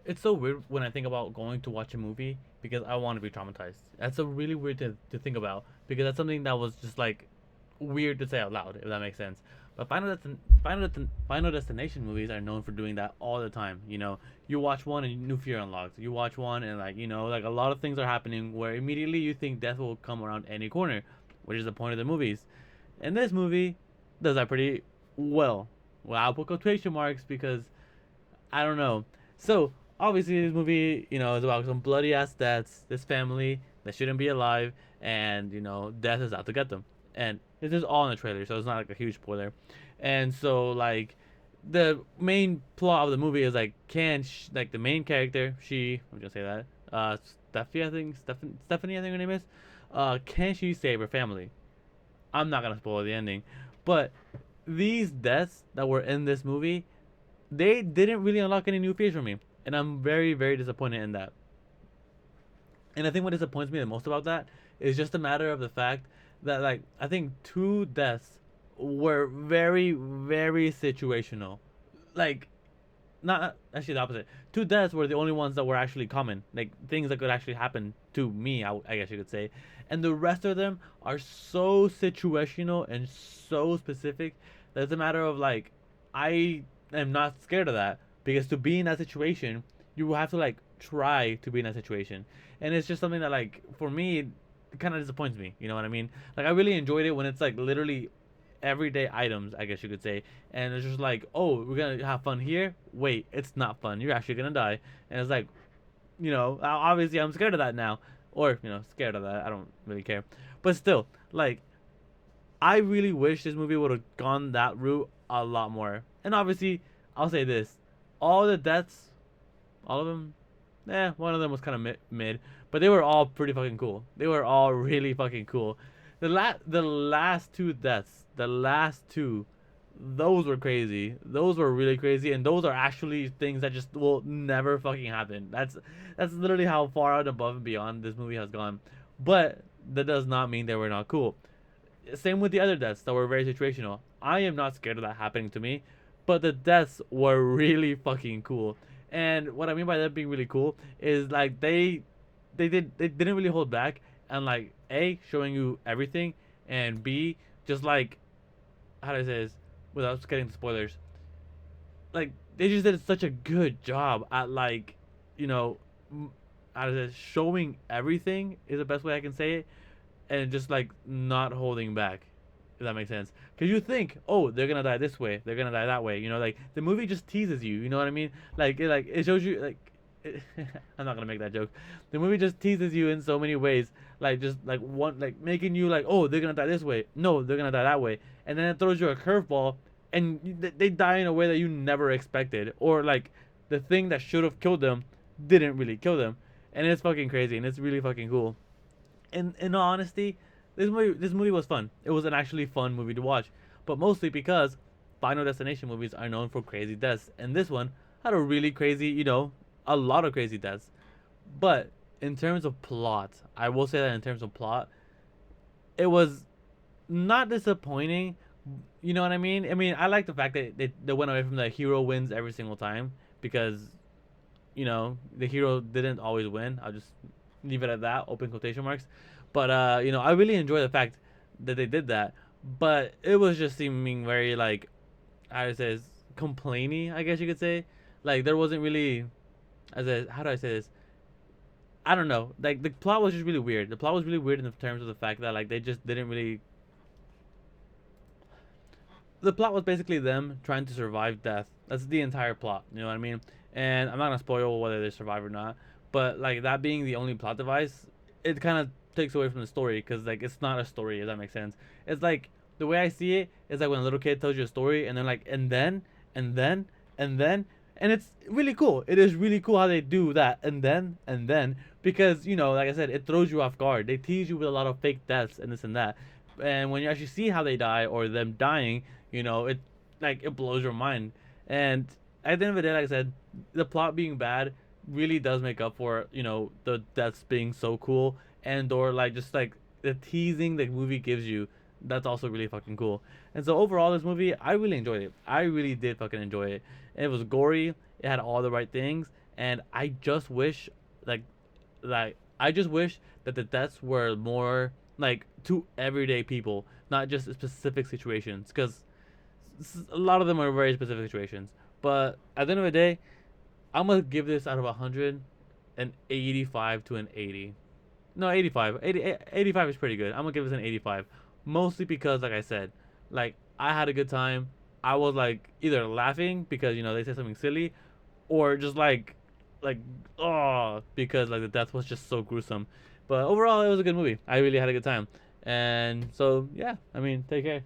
It's so weird when I think about going to watch a movie because I want to be traumatized. That's a really weird to think about because that's something that was just like weird to say out loud, if that makes sense. But Final Destination movies are known for doing that all the time. You know, you watch one and new fear unlocks. You watch one and like like a lot of things are happening where immediately you think death will come around any corner, which is the point of the movies. And this movie does that pretty well. Well, I'll put quotation marks because I don't know. So obviously, this movie, is about some bloody ass deaths. This family that shouldn't be alive, and death is out to get them. And this is all in the trailer, so it's not like a huge spoiler. And so like, the main plot of the movie is like, like the main character, I'm gonna say that, Stephanie, I think her name is, can she save her family? I'm not gonna spoil the ending, but these deaths that were in this movie, they didn't really unlock any new fears for me, and I'm very very disappointed in that. And I think what disappoints me the most about that is just a matter of the fact that like I think two deaths were very very situational, like not actually the opposite. Two deaths were the only ones that were actually common, like things that could actually happen to me. I guess you could say, and the rest of them are so situational and so specific that it's a matter of like I am not scared of that because to be in that situation, you have to like try to be in that situation, and it's just something that like for me it kind of disappoints me. You know what I mean? Like I really enjoyed it when it's like literally everyday items, I guess you could say. And it's just like, oh, we're gonna have fun here. Wait, it's not fun. You're actually gonna die. And it's like, obviously I'm scared of that now, or scared of that. I don't really care, but still, like, I really wish this movie would have gone that route a lot more. And obviously, I'll say this: all the deaths, all of them, one of them was kind of mid, but they were all pretty fucking cool. They were all really fucking cool. The last two deaths, the last two, those were crazy. Those were really crazy, and those are actually things that just will never fucking happen. That's literally how far out above and beyond this movie has gone. But that does not mean they were not cool. Same with the other deaths that were very situational. I am not scared of that happening to me, but the deaths were really fucking cool. And what I mean by that being really cool is like they didn't really hold back and like A, showing you everything, and B, just like how do I say this without getting spoilers, like they just did such a good job at like you know how to say this, showing everything is the best way I can say it, and just like not holding back. If that makes sense, because you think, oh, they're gonna die this way, they're gonna die that way. Like the movie just teases you. You know what I mean? Like it shows you like. I'm not gonna make that joke. The movie just teases you in so many ways, like just like one, like making you like, oh, they're gonna die this way. No, they're gonna die that way, and then it throws you a curveball, and they die in a way that you never expected, or like the thing that should have killed them didn't really kill them, and it's fucking crazy, and it's really fucking cool. In all honesty, this movie was fun. It was an actually fun movie to watch, but mostly because Final Destination movies are known for crazy deaths, and this one had a really crazy, a lot of crazy deaths. But in terms of plot, I will say that in terms of plot, it was not disappointing. You know what I mean? I mean, I like the fact that they went away from the hero wins every single time because the hero didn't always win. I'll just leave it at that, open quotation marks. But I really enjoy the fact that they did that. But it was just seeming very like, how do I say this, complainy, I guess you could say. Like there wasn't really, how do I say this? I don't know. Like the plot was just really weird. The plot was really weird in the terms of the fact that like they just didn't really. The plot was basically them trying to survive death. That's the entire plot. You know what I mean? And I'm not gonna spoil whether they survive or not. But like that being the only plot device, it kind of takes away from the story because like it's not a story. If that makes sense. It's like the way I see it is like when a little kid tells you a story and then like and then and then and it's really cool. It is really cool how they do that and then because like I said, it throws you off guard. They tease you with a lot of fake deaths and this and that, and when you actually see how they die or them dying, it like it blows your mind. And at the end of the day, like I said, the plot being bad really does make up for the deaths being so cool, and or like just like the teasing the movie gives you. That's also really fucking cool. And so overall, this movie, I really enjoyed it. I really did fucking enjoy it. It was gory. It had all the right things, and I just wish like I just wish that the deaths were more like to everyday people, not just specific situations, because a lot of them are very specific situations. But at the end of the day, I'm gonna give this out of 100 an 85 to an 80. No, 85. 85 is pretty good. I'm gonna give this an 85, mostly because, like I said, like I had a good time. I was like either laughing because they said something silly, or just like oh because like the death was just so gruesome. But overall, it was a good movie. I really had a good time, and so yeah. I mean, take care.